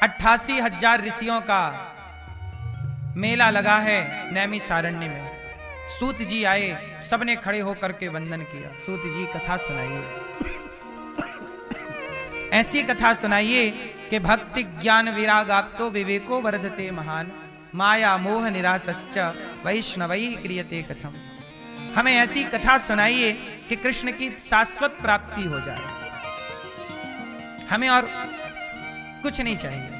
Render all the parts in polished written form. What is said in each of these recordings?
88,000 ऋषियों का मेला लगा है नैमिषारण्य में। सूत जी आए, सबने खड़े होकर के वंदन किया। सूत जी कथा सुनाइए, ऐसी कथा सुनाइए कि भक्ति ज्ञान विराग आपतो विवेको वर्धते महान, माया मोह निरासश्च वैष्णवै क्रियते कथम। हमें ऐसी कथा सुनाइए कि कृष्ण की शाश्वत प्राप्ति हो जाए, हमें और कुछ नहीं चाहिए।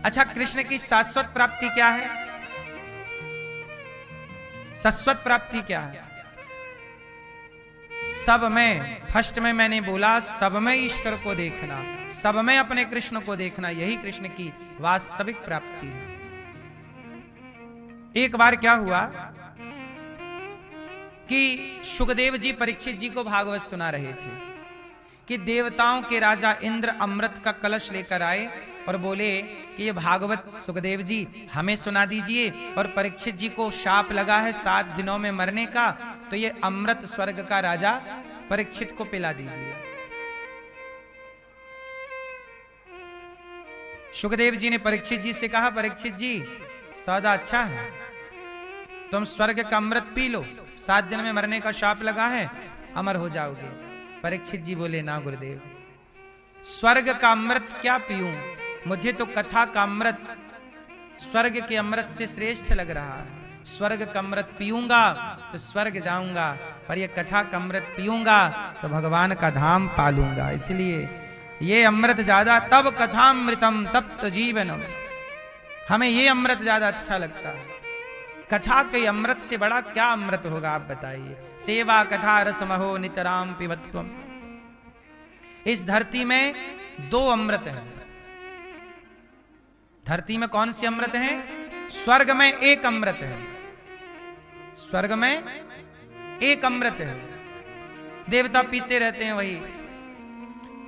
अच्छा, कृष्ण की शाश्वत प्राप्ति क्या है? शाश्वत प्राप्ति क्या है? सब में, फर्स्ट में मैंने बोला, सब में ईश्वर को देखना, सब में अपने कृष्ण को देखना, यही कृष्ण की वास्तविक प्राप्ति है। एक बार क्या हुआ कि सुखदेव जी परीक्षित जी को भागवत सुना रहे थे कि देवताओं के राजा इंद्र अमृत का कलश लेकर आए और बोले कि ये भागवत सुखदेव जी हमें सुना दीजिए, और परीक्षित जी को शाप लगा है 7 दिनों में मरने का, तो ये अमृत स्वर्ग का राजा परीक्षित को पिला दीजिए। सुखदेव जी ने परीक्षित जी से कहा, परीक्षित जी सौदा अच्छा है, तुम स्वर्ग का अमृत पी लो, 7 दिन में मरने का शाप लगा है, अमर हो जाओगे। परीक्षित जी बोले, ना गुरुदेव, स्वर्ग का अमृत क्या पीऊं, मुझे तो कथा का अमृत स्वर्ग के अमृत से श्रेष्ठ लग रहा है। स्वर्ग का अमृत पीऊंगा तो स्वर्ग जाऊंगा, पर यह कथा का अमृत पीऊंगा तो भगवान का धाम पालूंगा, इसलिए ये अमृत ज्यादा, तब कथामृतम तप्त जीवनम, हमें ये अमृत ज्यादा अच्छा लगता है। कथा के अमृत से बड़ा क्या अमृत होगा, आप बताइए। सेवा कथा रसमहो नितराम पिबत्वम। इस धरती में 2 अमृत हैं। धरती में कौन सी अमृत है? स्वर्ग में 1 अमृत है, स्वर्ग में 1 अमृत है, देवता पीते रहते हैं वही,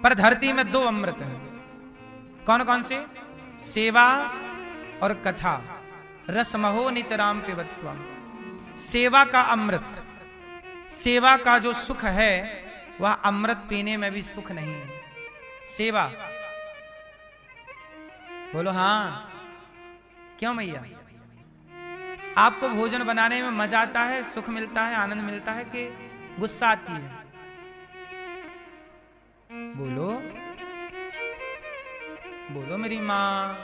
पर धरती में 2 अमृत हैं। कौन कौन से? सेवा और कथा। रसमहो नितराम पिबत्वम। सेवा का अमृत, सेवा का जो सुख है वह अमृत पीने में भी सुख नहीं है। सेवा, बोलो हाँ, क्यों मैया? आपको भोजन बनाने में मजा आता है, सुख मिलता है, आनंद मिलता है कि गुस्सा आती है? बोलो बोलो मेरी मां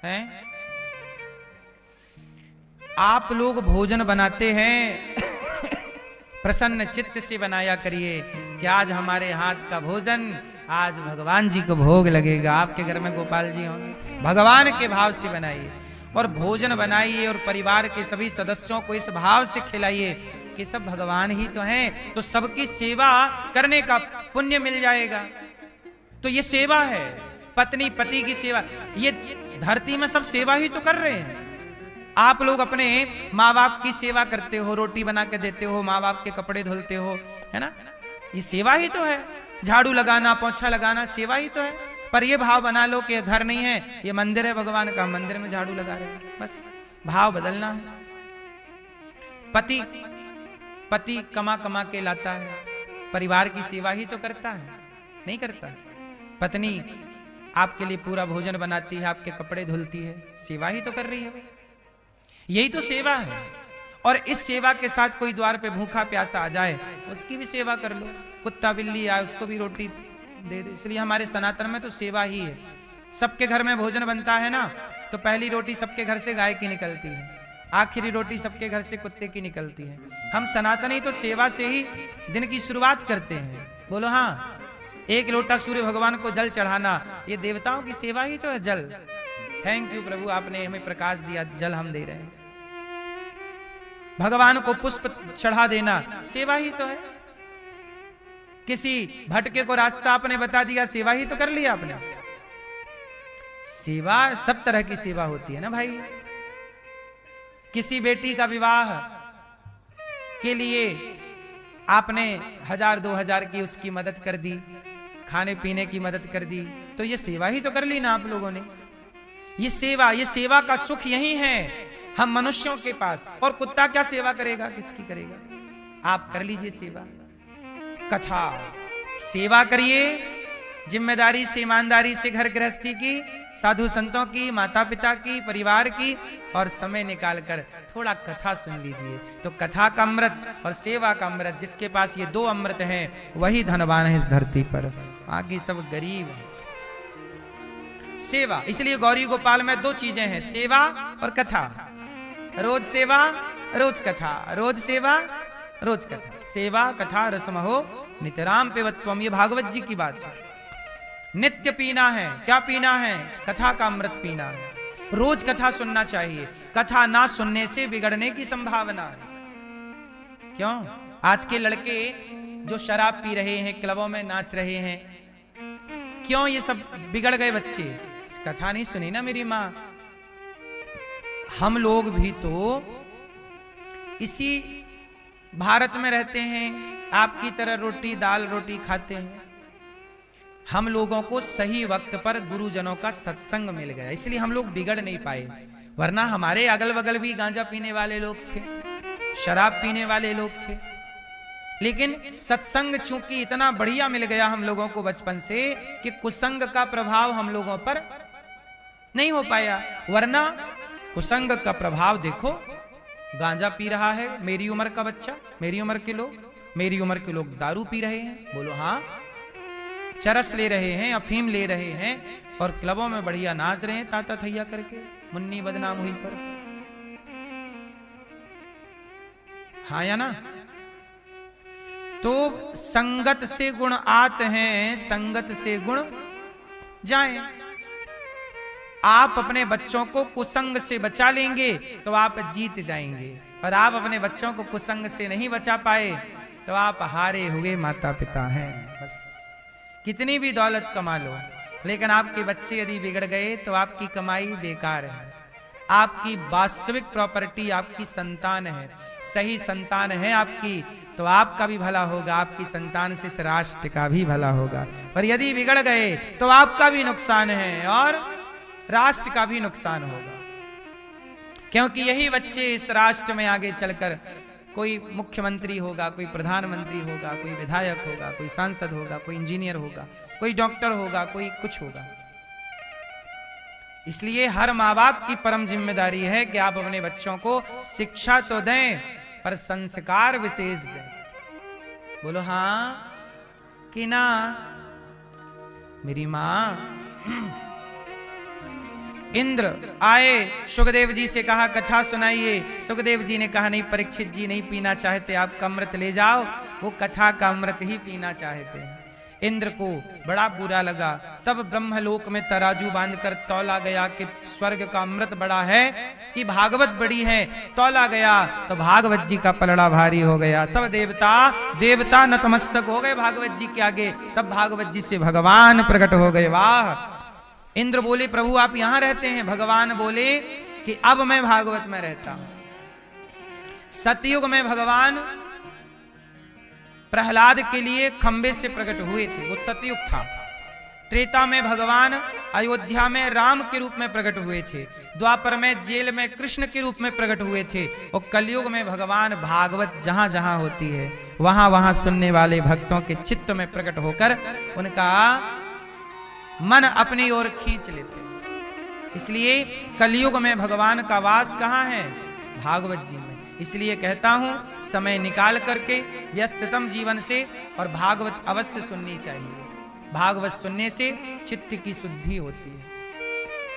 है। आप लोग भोजन बनाते हैं प्रसन्न चित्त से बनाया करिए कि आज हमारे हाथ का भोजन, आज भगवान जी को भोग लगेगा। आपके घर में गोपाल जी होंगे, भगवान के भाव से बनाइए और भोजन बनाइए, और परिवार के सभी सदस्यों को इस भाव से खिलाइए कि सब भगवान ही तो हैं, तो सबकी सेवा करने का पुण्य मिल जाएगा। तो ये सेवा है, पत्नी पति की सेवा। ये धरती में सब सेवा ही तो कर रहे हैं। आप लोग अपने माँ बाप की सेवा करते हो, रोटी बना के देते हो, माँ बाप के कपड़े धुलते हो, है ना, ये सेवा ही तो है। झाड़ू लगाना, पोछा लगाना सेवा ही तो है। पर ये भाव बना लो कि घर नहीं है, ये मंदिर है भगवान का, मंदिर में झाड़ू लगा रहे हैं, बस भाव बदलना है। पति कमा कमा के लाता है, परिवार की सेवा ही तो करता है, नहीं करता। पत्नी आपके लिए पूरा भोजन बनाती है, आपके कपड़े धुलती है, सेवा ही तो कर रही है। यही तो सेवा है। और इस सेवा के साथ कोई द्वार पे भूखा प्यासा आ जाए, उसकी भी सेवा कर लो। कुत्ता बिल्ली आए, उसको भी रोटी दे दो। इसलिए हमारे सनातन में तो सेवा ही है। सबके घर में भोजन बनता है ना, तो पहली रोटी सबके घर से गाय की निकलती है, आखिरी रोटी सबके घर से कुत्ते की निकलती है। हम सनातनी तो सेवा से ही दिन की शुरुआत करते हैं। बोलो हाँ। 1 लोटा सूर्य भगवान को जल चढ़ाना, ये देवताओं की सेवा ही तो है। जल, थैंक यू प्रभु, आपने हमें प्रकाश दिया, जल हम दे रहे हैं। भगवान को पुष्प चढ़ा देना सेवा ही तो है। किसी भटके को रास्ता आपने बता दिया, सेवा ही तो कर लिया आपने। सेवा, सब तरह की सेवा होती है ना भाई। किसी बेटी का विवाह के लिए आपने 1000-2000 की उसकी मदद कर दी, खाने पीने की मदद कर दी, तो ये सेवा ही तो कर ली ना आप लोगों ने। ये सेवा का सुख यही है हम मनुष्यों के पास। और कुत्ता क्या सेवा करेगा, किसकी करेगा? आप कर लीजिए सेवा। कथा सेवा करिए जिम्मेदारी से, ईमानदारी से घर गृहस्थी की, साधु संतों की, माता पिता की, परिवार की, और समय निकालकर थोड़ा कथा सुन लीजिए। तो कथा का अमृत और सेवा का अमृत, जिसके पास ये दो अमृत हैं वही धनवान है इस धरती पर, बाकी सब गरीब है। सेवा, इसलिए गौरी गोपाल में दो चीजें हैं, सेवा और कथा। रोज सेवा रोज कथा, रोज सेवा रोज कथा। सेवा कथा रसमहो नितराम पिबत्वम, ये भागवत जी की बात है। नित्य पीना है, क्या पीना है? कथा का अमृत पीना है। रोज कथा सुनना चाहिए, कथा ना सुनने से बिगड़ने की संभावना है। क्यों? आज के लड़के जो शराब पी रहे हैं, क्लबों में नाच रहे हैं, क्यों ये सब बिगड़ गए बच्चे? कथा नहीं सुनी ना मेरी माँ। हम लोग भी तो इसी भारत में रहते हैं, आपकी तरह रोटी दाल रोटी खाते हैं। हम लोगों को सही वक्त पर गुरुजनों का सत्संग मिल गया, इसलिए हम लोग बिगड़ नहीं पाए। वरना हमारे अगल बगल भी गांजा पीने वाले लोग थे, शराब पीने वाले लोग थे, लेकिन सत्संग चूंकि इतना बढ़िया मिल गया हम लोगों को बचपन से कि कुसंग का प्रभाव हम लोगों पर नहीं हो पाया। वरना कुसंग का प्रभाव देखो, गांजा पी रहा है मेरी उम्र का बच्चा, मेरी उम्र के लोग, मेरी उम्र के लोग दारू पी रहे हैं, बोलो हाँ, चरस ले रहे हैं, अफीम ले रहे हैं, और क्लबों में बढ़िया नाच रहे हैं ताता थैया करके, मुन्नी बदनाम हुई पर। हाँ या ना? तो संगत से गुण आते हैं, संगत से गुण जाएं। आप अपने बच्चों को कुसंग से बचा लेंगे तो आप जीत जाएंगे, और आप अपने बच्चों को कुसंग से नहीं बचा पाए तो आप हारे हुए माता पिता हैं। बस कितनी भी दौलत कमा लो, लेकिन आपके बच्चे यदि बिगड़ गए तो आपकी कमाई बेकार है। आपकी वास्तविक प्रॉपर्टी आपकी संतान है। सही संतान है आपकी तो आपका भी भला होगा, आपकी संतान से इस राष्ट्र का भी भला होगा। पर यदि बिगड़ गए तो आपका भी नुकसान है और राष्ट्र का भी नुकसान होगा, क्योंकि यही बच्चे इस राष्ट्र में आगे चलकर कोई मुख्यमंत्री होगा, कोई प्रधानमंत्री होगा, कोई विधायक होगा, कोई सांसद होगा, कोई इंजीनियर होगा, कोई डॉक्टर होगा, कोई कुछ होगा। इसलिए हर माँ बाप की परम जिम्मेदारी है कि आप अपने बच्चों को शिक्षा तो दें पर संस्कार विशेष दें। बोलो हाँ कि ना? मेरी माँ इंद्र आए, सुखदेव जी से कहा कथा सुनाइए। सुखदेव जी ने कहा नहीं परीक्षित जी नहीं पीना चाहते, आपका अमृत ले जाओ। वो कथा का अमृत ही पीना चाहते हैं। इंद्र को बड़ा बुरा लगा। तब ब्रह्मलोक में तराजू बांधकर तौला गया कि स्वर्ग का अमृत बड़ा है कि भागवत बड़ी है। तौला गया तो भागवत जी का पलड़ा भारी हो गया। सब देवता नतमस्तक हो गए भागवत जी के आगे। तब भागवत जी से भगवान प्रकट हो गए। वाह! इंद्र बोले प्रभु आप यहां रहते हैं। भगवान बोले कि अब मैं भागवत में रहता हूं। सतयुग में भगवान प्रहलाद के लिए खंबे से प्रकट हुए थे, वो सतयुग था। त्रेता में भगवान अयोध्या में राम के रूप में प्रकट हुए थे। द्वापर में जेल में कृष्ण के रूप में प्रकट हुए थे। और कलयुग में भगवान भागवत जहां जहां होती है वहां वहां सुनने वाले भक्तों के चित्त में प्रकट होकर उनका मन अपनी ओर खींच लेते। इसलिए कलयुग में भगवान का वास कहाँ है? भागवत जी में। इसलिए कहता हूं समय निकाल करके व्यस्ततम जीवन से और भागवत अवश्य सुननी चाहिए। भागवत सुनने से चित्त की शुद्धि होती है।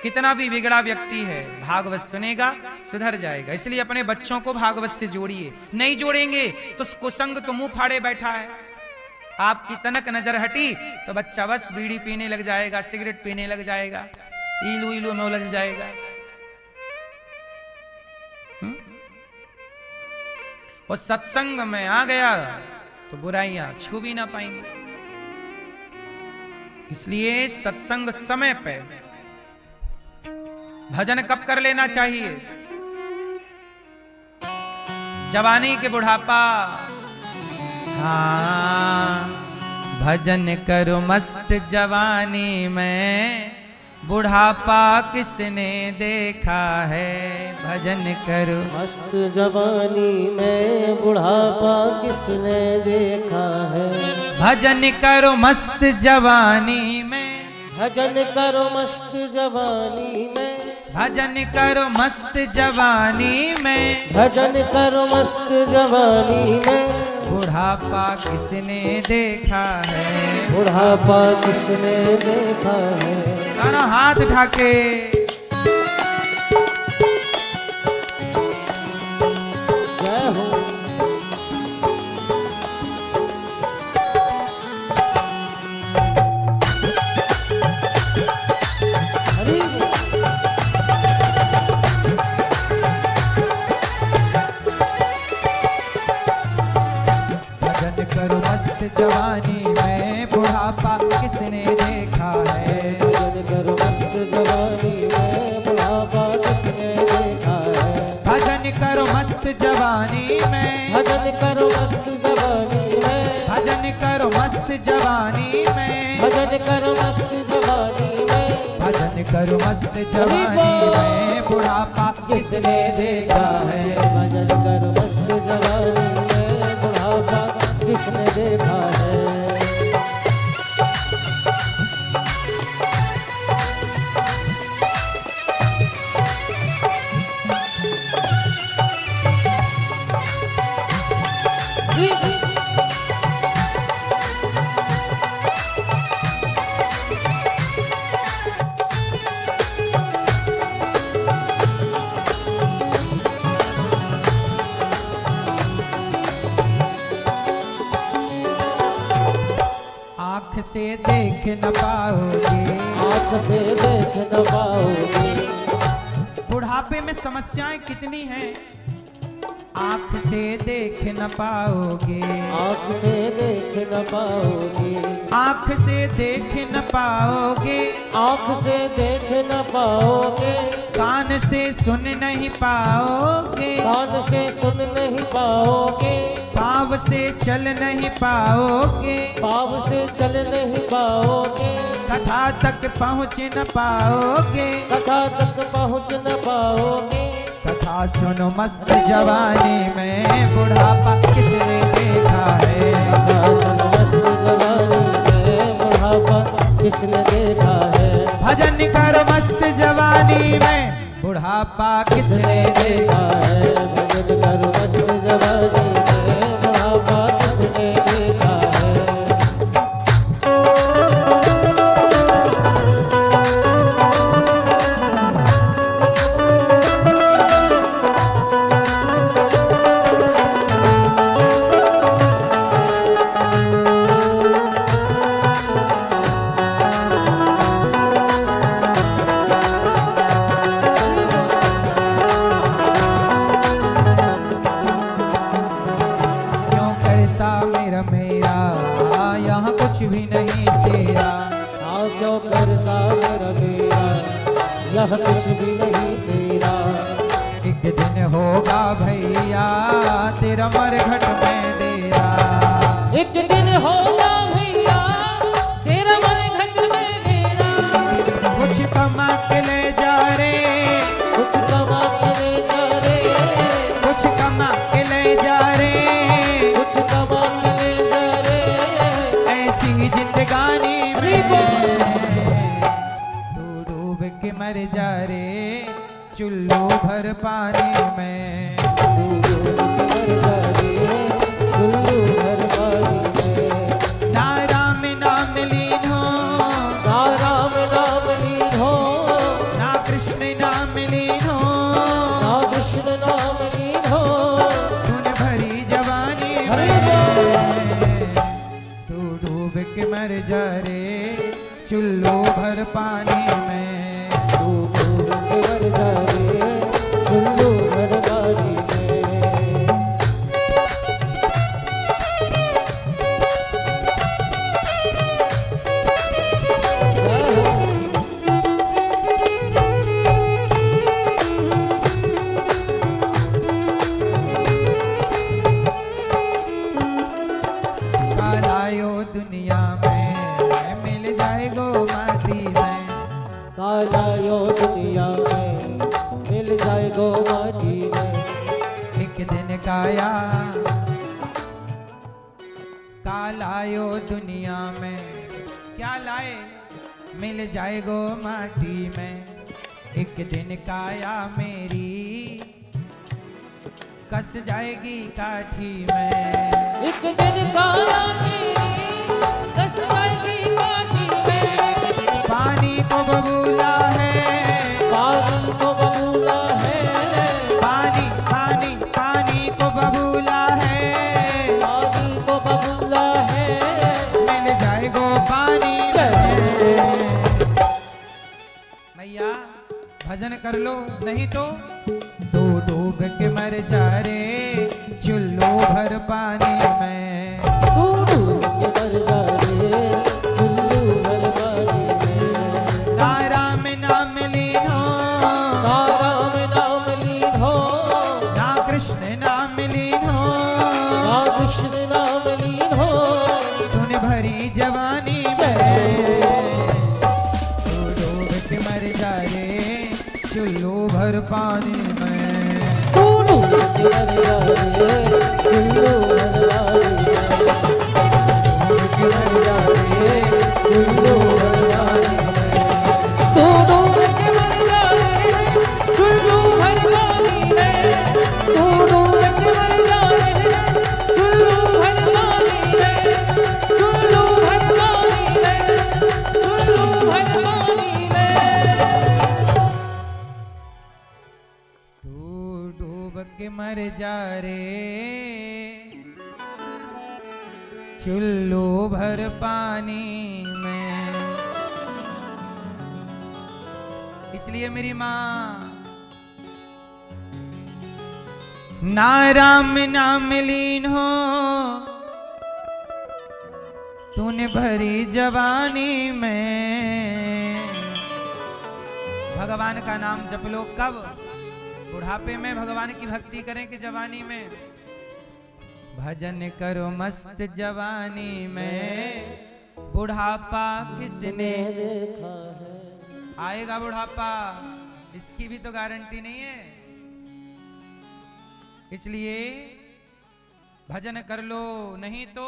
कितना भी बिगड़ा व्यक्ति है भागवत सुनेगा सुधर जाएगा। इसलिए अपने बच्चों को भागवत से जोड़िए। नहीं जोड़ेंगे तो कुसंग तो मुंह फाड़े बैठा है। आपकी तनक नजर हटी तो बच्चा बस बीड़ी पीने लग जाएगा, सिगरेट पीने लग जाएगा, इलू इलू में उलझ जाएगा। और सत्संग में आ गया तो बुराइयां छू भी ना पाएंगे। इसलिए सत्संग समय पे, भजन कब कर लेना चाहिए? जवानी के बुढ़ापा। हाँ, भजन करो मस्त जवानी में, बुढ़ापा किसने देखा है, भजन करो मस्त जवानी में बुढ़ापा किसने देखा है। भजन करो मस्त जवानी में, भजन करो मस्त जवानी में, भजन करो मस्त जवानी में, भजन करो मस्त जवानी में। बुढ़ापा किसने देखा है, बुढ़ापा किसने देखा है। दोनों हाथ उठा के जय हो। भजन करो मस्त जवानी में, बुढ़ापा किसने देखा है। भजन करो मस्त जवानी में, बुढ़ापा किसने देखा है। भजन करो मस्त जवानी में, भजन करो मस्त जवानी में, भजन करो मस्त जवानी में, भजन करो मस्त जवानी में। भजन करो मस्त जवानी में, बुढ़ापा किसने देखा है। भजन करो मस्त जवानी में, बुढ़ापा किसने देखा है। आँख से देख न पाओगे, आँख से देख न पाओगे। बुढ़ापे में समस्याएं कितनी हैं, आँख से देख न पाओगे, आँख से देख न पाओगे। आँख से देख न पाओगे, आँख से देख न पाओगे। कान से सुन नहीं पाओगे, कान से सुन नहीं पाओगे। पाँव से चल नहीं पाओगे, पाँव से चल नहीं पाओगे। कथा तक पहुँच न पाओगे, कथा तक पहुँच न पाओगे। कथा सुनो मस्त जवानी में, बुढ़ापा किसने देखा है। कथा सुनो मस्त जवानी में, बुढ़ापा किसने देखा है। भजन करो मस्त जवानी में, बुढ़ापा किसने देखा है। भजन करो मस्त जवानी में, बुढ़ापा किसने देखा है। क्यों करता मेरा मेरा, यह कुछ भी नहीं तेरा। एक दिन होगा भैया तेरा मरघट में डेरा। एक दिन होगा भैया तेरा मरघट में डेरा। कुछ कमा के ले जा रे, कुछ कमा के ले जा रे, कुछ कमा के ले जा रे, कुछ कमा के ले जा रे। ऐसी जिंदगानी में तू डूब के मर जा रे, चुल्लू भर पानी में। तू डूब के मर जा रे, चुल्लू भर पानी में। ना राम नाम लीन हो, ना राम नाम लीन हो, ना कृष्ण नाम लीन हो, ना कृष्ण नाम लीन हो। खून भरी जवानी में तू डूब के मर जा रे, चुल्लू भर पानी में। तू डूब के मर जा रे, चुल्लू भर पानी में। कालायो दुनिया में मिल जाएगो माटी में। कालायो दुनिया में मिल जाए गो माटी में। एक दिन काया कालायो दुनिया में, क्या लाए? मिल जाए गो माटी में। एक दिन काया मेरी कस जाएगी काठी में। एक दिन काया मेरी कस जाएगी काठी में। पानी को बबूला है, पानी को बबूला है, पानी पानी पानी को बबूला है, पानी को बबूला है, मिल जाएगो पानी में। मैया भजन कर लो, नहीं तो दो डूब के मर जा रे चुल्लू भर पानी में। तू डूब के मर जा रे चुल्लू भर पानी में। ना राम नाम लीनो, ना राम नाम लीनो, ना कृष्ण नाम लीनो, ना कृष्ण नाम लीनो, तूने भरी जवानी में। तू डूब के मर जा रे चुल्लू भर पानी में। तू डूब के मर जा रे चुल्लू भर पानी में। डूब के मर जा रे चुल्लू भर पानी में। तू डूब के मर जा रे चुल्लू भर पानी में। तू डूब के मर जा रे चुल्लू भर पानी में। चुल्लू भर पानी में। चुल्लू भर पानी में। तू डूब के मर जा रे चुल्लू भर पानी में। इसलिए मेरी माँ ना राम नाम लीन हो, तूने भरी जवानी में। भगवान का नाम जप लो, कब? बुढ़ापे में भगवान की भक्ति करें कि जवानी में? भजन करो मस्त जवानी में, बुढ़ापा किसने देखा है। आएगा बुढ़ापा, इसकी भी तो गारंटी नहीं है। इसलिए भजन कर लो, नहीं तो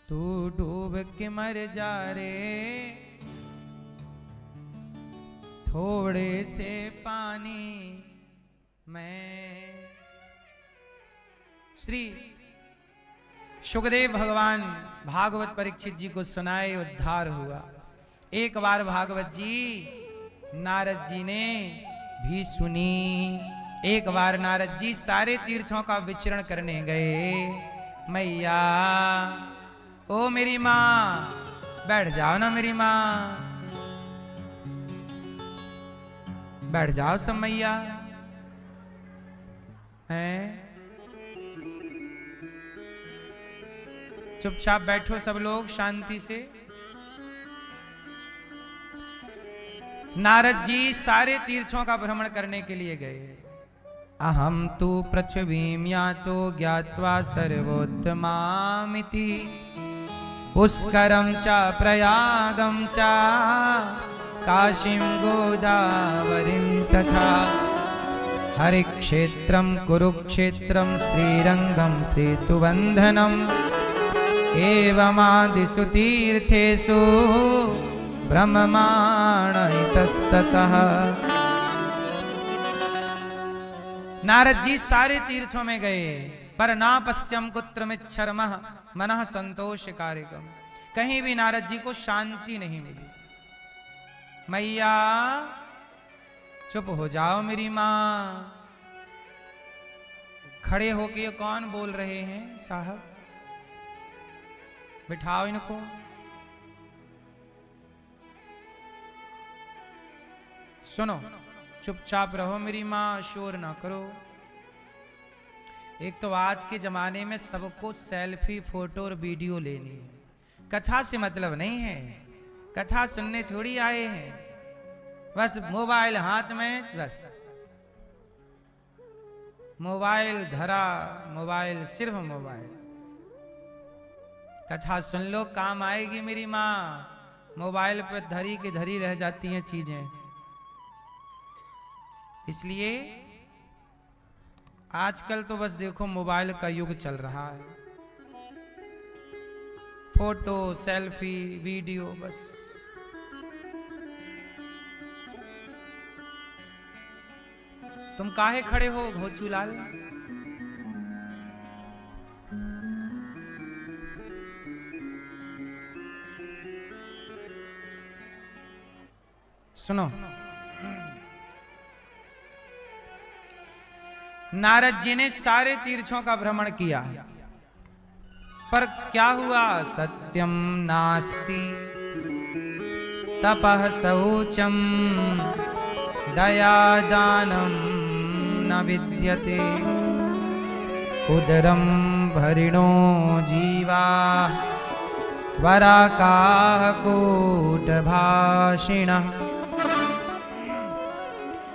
तू डूब के मर जा रे थोड़े से पानी में। श्री सुखदेव भगवान भागवत परीक्षित जी को सुनाए, उद्धार हुआ। एक बार भागवत जी नारद जी ने भी सुनी। एक बार नारद जी सारे तीर्थों का विचरण करने गए। मैया ओ मेरी माँ बैठ जाओ ना, मेरी माँ बैठ जाओ सब मैया। हैं चुपचाप बैठो सब लोग शांति से। नारद जी सारे तीर्थों का भ्रमण करने के लिए गए। अहम तु पृथ्वीं यातो ज्ञात्वा सर्वोत्तमामिति पुष्करं च प्रयागं च काशीं गोदावरीं तथा हरिक्षेत्रं कुरुक्षेत्रं श्रीरंगं सेतुबन्धनम् एवमादिषु तीर्थेषु ब्रह्ममाण इतस्ततः। नारद जी सारे तीर्थों में गए, पर ना पश्यम कुत्रमिच्छर्मः मनः संतोष कार्यकम। कहीं भी नारद जी को शांति नहीं मिली। मैया चुप हो जाओ मेरी माँ। खड़े होके कौन बोल रहे हैं साहब? बिठाओ इनको। सुनो, चुपचाप रहो मेरी माँ, शोर ना करो। एक तो आज के जमाने में सबको सेल्फी, फोटो और वीडियो लेनी है। कथा से मतलब नहीं है, कथा सुनने थोड़ी आए हैं। बस मोबाइल हाथ में, बस मोबाइल धरा, मोबाइल, सिर्फ मोबाइल। कथा सुन लो, काम आएगी मेरी माँ। मोबाइल पर धरी की धरी रह जाती हैं चीजें। इसलिए आजकल तो बस देखो मोबाइल का युग चल रहा है, फोटो सेल्फी वीडियो बस। तुम काहे खड़े हो भोचूलाल? सुनो, नारद जी ने सारे तीर्थों का भ्रमण किया, पर क्या हुआ? सत्यम नास्ति तपः शौचम दया दानम न विद्यते उदरम भरिणो जीवा वराकाः कूटभाषिणः।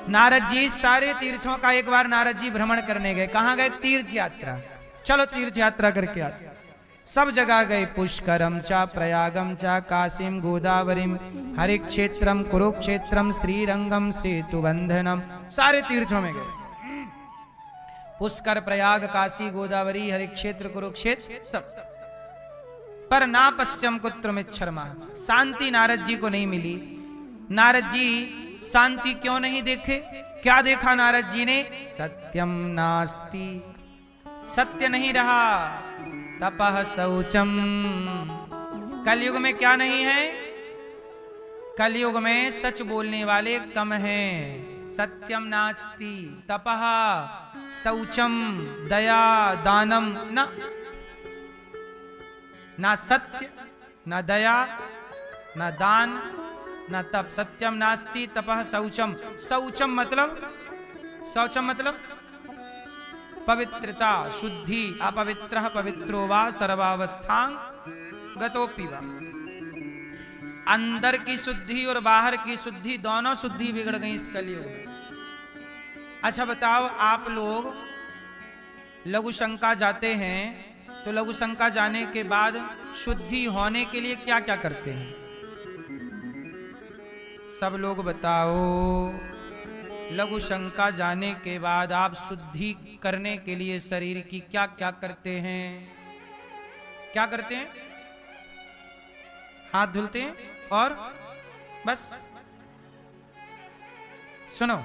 नारद जी सारे तीर्थों का एक बार नारद जी भ्रमण करने गए। कहां गए? तीर्थ यात्रा। चलो तीर्थ यात्रा करके आते। सब जगह गए, पुष्करम चा प्रयागम चा काशीम गोदावरीम हरिक्षेत्रम कुरुक्षेत्रम श्रीरंगम सेतुबंधनम, सारे तीर्थों में गए। पुष्कर प्रयाग काशी गोदावरी हरिक्षेत्र कुरुक्षेत्र सब, पर ना पश्यम कुत्रमिच्छर्मा, शांति नारद जी को नहीं मिली। नारद जी शांति क्यों नहीं देखे? क्या देखा नारद जी ने? सत्यम नास्ति, सत्य नहीं रहा। तपः शौचम, कलयुग में क्या नहीं है? कलयुग में सच बोलने वाले कम हैं। सत्यम नास्ति तपः शौचम दया दानम, ना सत्य ना दया ना दान ना तप। सत्यम नास्ति तपः शौचम। शौचम मतलब, शौचम मतलब पवित्रता शुद्धि। अपवित्रः पवित्रो वा सर्वावस्थां गतोपि वा। अंदर की शुद्धि और बाहर की शुद्धि, दोनों शुद्धि बिगड़ गई इस कलयुग में। अच्छा बताओ, आप लोग लघु शंका जाते हैं तो लघु शंका जाने के बाद शुद्धि होने के लिए क्या क्या करते हैं? सब लोग बताओ, लघु शंका जाने के बाद आप शुद्धि करने के लिए शरीर की क्या क्या करते हैं? क्या करते हैं? हाथ धुलते हैं और बस। सुनो,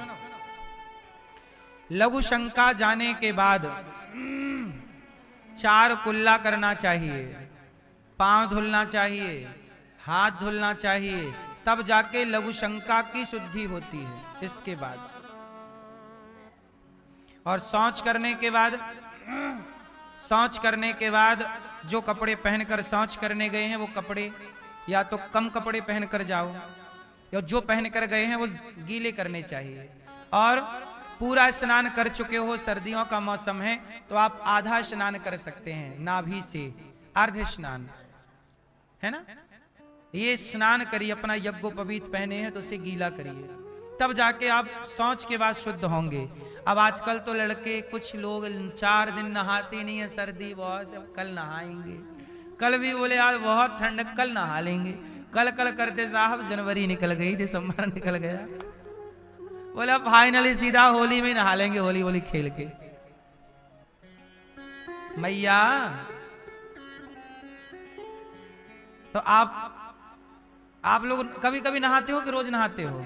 लघु शंका जाने के बाद 4 कुल्ला करना चाहिए, पांव धुलना चाहिए, हाथ धुलना चाहिए, तब जाके लघु शंका की शुद्धि होती है। इसके बाद और शौच करने के बाद, शौच करने के बाद जो कपड़े पहनकर शौच करने गए हैं वो कपड़े या तो कम कपड़े पहनकर जाओ, या जो पहनकर गए हैं वो गीले करने चाहिए। और पूरा स्नान कर चुके हो, सर्दियों का मौसम है तो आप आधा स्नान कर सकते हैं, नाभि से अर्ध स्नान, है ना? ये स्नान करिए, अपना यज्ञोपवीत पहने हैं तो उसे गीला करिए, तब जाके आप शौच के बाद शुद्ध होंगे। अब आजकल तो लड़के कुछ लोग 4 दिन नहाते नहीं है, सर्दी बहुत, कल नहाएंगे, कल भी बोले यार बहुत ठंड, कल नहा लेंगे, कल कल करते साहब जनवरी निकल गई, दिसंबर निकल गया, बोले फाइनली सीधा होली में नहा लेंगे, होली होली खेल के। मैया तो आप लोग कभी कभी नहाते हो कि रोज नहाते हो?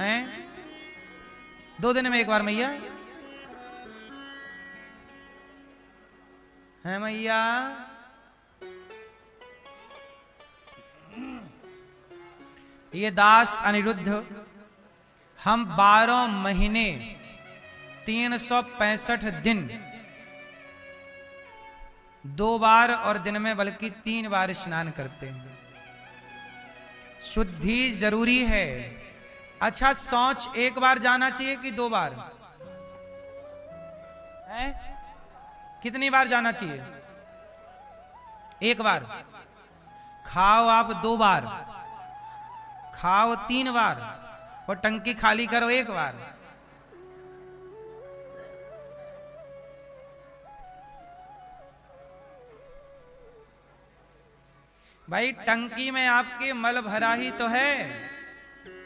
हैं? 2 दिन में एक बार मैया? है मैया? ये दास अनिरुद्ध, हम 12 महीने 365 दिन 2 बार और दिन में बल्कि 3 बार स्नान करते हैं। शुद्धि जरूरी है। अच्छा, शौच एक बार जाना चाहिए कि 2 बार? है? कितनी बार जाना चाहिए? 1 बार। खाओ आप 2 बार, खाओ 3 बार और टंकी खाली करो 1 बार। भाई टंकी में आपके मल भरा ही तो है,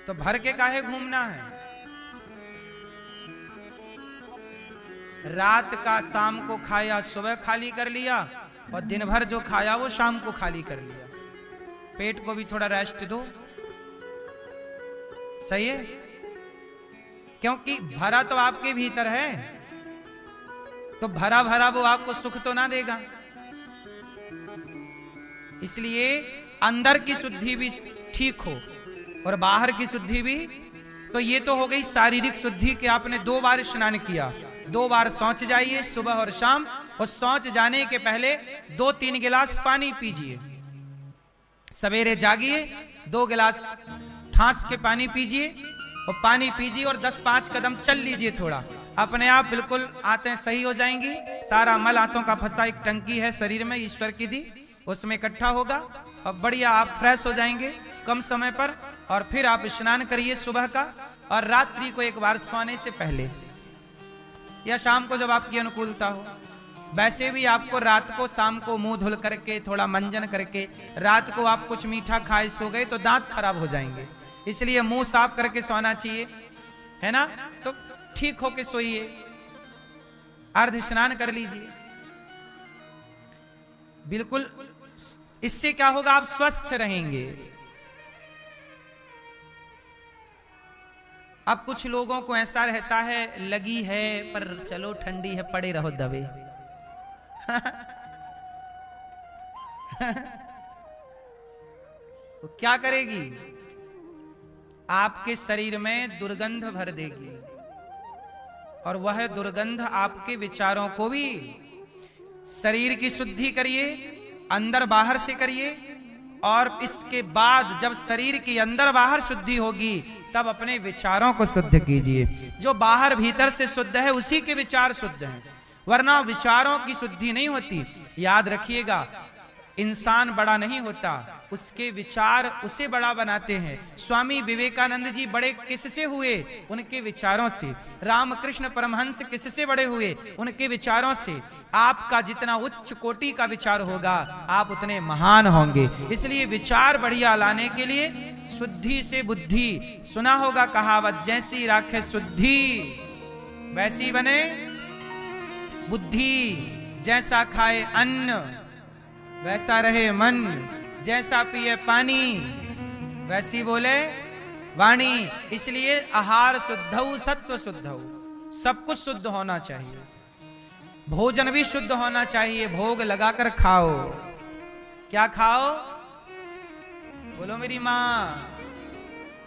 तो भर के काहे घूमना है। रात का शाम को खाया सुबह खाली कर लिया, और दिन भर जो खाया वो शाम को खाली कर लिया। पेट को भी थोड़ा रेस्ट दो, सही है, क्योंकि भरा तो आपके भीतर है, तो भरा भरा वो आपको सुख तो ना देगा। इसलिए अंदर की शुद्धि भी ठीक हो और बाहर की शुद्धि भी। तो ये तो हो गई शारीरिक शुद्धि कि आपने 2 बार स्नान किया, 2 बार शौच जाइए सुबह और शाम, और शौच जाने के पहले 2-3 गिलास पानी पीजिए। सवेरे जागिए 2 गिलास ठांस के पानी पीजिए, और पानी पीजिए और 10-5 कदम चल लीजिए थोड़ा, अपने आप बिल्कुल आंतें सही हो जाएंगी। सारा मल आंतों का फंसा एक टंकी है शरीर में ईश्वर की दी, उसमें इकट्ठा होगा और बढ़िया आप फ्रेश हो जाएंगे कम समय पर। और फिर आप स्नान करिए सुबह का, और रात्रि को एक बार सोने से पहले या शाम को जब आपकी अनुकूलता हो। वैसे भी आपको रात को शाम को मुंह धुल करके थोड़ा मंजन करके, रात को आप कुछ मीठा खाए सो गए तो दांत खराब हो जाएंगे, इसलिए मुंह साफ करके सोना चाहिए, है ना। तो ठीक होके सोइए, अर्ध स्नान कर लीजिए बिल्कुल। इससे क्या होगा, आप स्वस्थ रहेंगे। अब कुछ लोगों को ऐसा रहता है, लगी है पर चलो ठंडी है, पड़े रहो दबे। तो क्या करेगी, आपके शरीर में दुर्गंध भर देगी, और वह दुर्गंध आपके विचारों को भी। शरीर की शुद्धि करिए, अंदर बाहर से करिए, और इसके बाद जब शरीर की अंदर बाहर शुद्धि होगी तब अपने विचारों को शुद्ध कीजिए। जो बाहर भीतर से शुद्ध है उसी के विचार शुद्ध हैं, वरना विचारों की शुद्धि नहीं होती। याद रखिएगा, इंसान बड़ा नहीं होता, उसके विचार उसे बड़ा बनाते हैं। स्वामी विवेकानंद जी बड़े किससे हुए, उनके विचारों से। रामकृष्ण परमहंस किससे बड़े हुए, उनके विचारों से। आपका जितना उच्च कोटि का विचार होगा आप उतने महान होंगे। इसलिए विचार बढ़िया लाने के लिए शुद्धि से बुद्धि। सुना होगा कहावत, जैसी राखे शुद्धि वैसी बने बुद्धि, जैसा खाए अन्न वैसा रहे मन, जैसा पिए पानी वैसी बोले वाणी। इसलिए आहार शुद्धौ सत्व शुद्धौ, सब कुछ शुद्ध होना चाहिए। भोजन भी शुद्ध होना चाहिए, भोग लगाकर खाओ। क्या खाओ, बोलो मेरी माँ।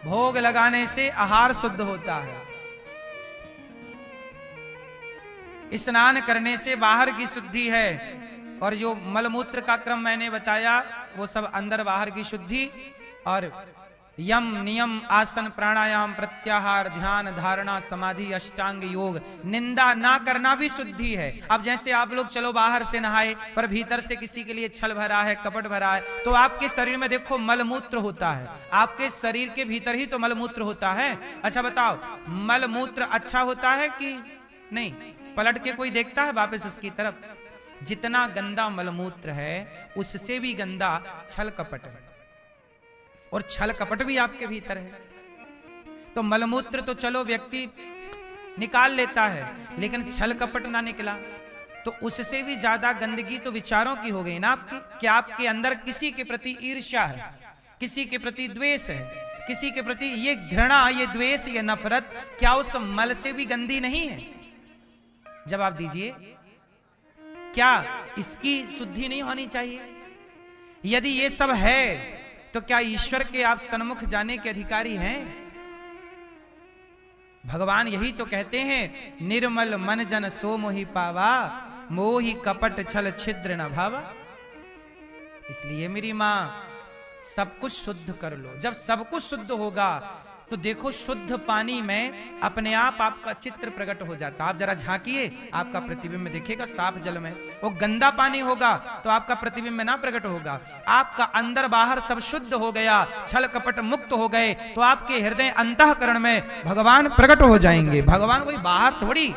भोग लगाने से आहार शुद्ध होता है, स्नान करने से बाहर की शुद्धि है, और जो मलमूत्र का क्रम मैंने बताया वो सब अंदर बाहर की शुद्धि। और यम नियम आसन प्राणायाम प्रत्याहार ध्यान धारणा समाधि अष्टांग योग, निंदा ना करना भी शुद्धि है। अब जैसे आप लोग चलो बाहर से नहाए पर भीतर से किसी के लिए छल भरा है, कपट भरा है, तो आपके शरीर में देखो मलमूत्र होता है, आपके शरीर के भीतर ही तो मलमूत्र होता है। अच्छा बताओ, मलमूत्र अच्छा होता है कि नहीं? पलट के कोई देखता है वापस उसकी तरफ? जितना गंदा मलमूत्र है उससे भी गंदा छल कपट है, और छल कपट भी आपके भीतर है। तो मलमूत्र तो चलो व्यक्ति निकाल लेता है, लेकिन छल कपट ना निकला तो उससे भी ज्यादा गंदगी तो विचारों की हो गई ना आपकी। क्या आपके अंदर किसी के प्रति ईर्ष्या है, किसी के प्रति द्वेष है, किसी के प्रति ये घृणा, ये द्वेष, ये नफरत, क्या उस मल से भी गंदी नहीं है? जवाब दीजिए, क्या इसकी शुद्धि नहीं होनी चाहिए? यदि ये सब है तो क्या ईश्वर के आप सन्मुख जाने के अधिकारी हैं? भगवान यही तो कहते हैं, निर्मल मन जन सो मोहि पावा, मोहि कपट छल छिद्र न भावा। इसलिए मेरी मां, सब कुछ शुद्ध कर लो। जब सब कुछ शुद्ध होगा तो देखो शुद्ध पानी में अपने आप आपका चित्र प्रकट हो जाता। आप जरा झांकिए, आपका प्रतिबिंब दिखेगा साफ जल में। वो गंदा पानी होगा तो आपका प्रतिबिंब ना प्रकट होगा। आपका अंदर बाहर सब शुद्ध हो गया, छल कपट मुक्त हो गए, तो आपके हृदय अंतःकरण में भगवान प्रकट हो जाएंगे। भगवान कोई बाहर थोड़ी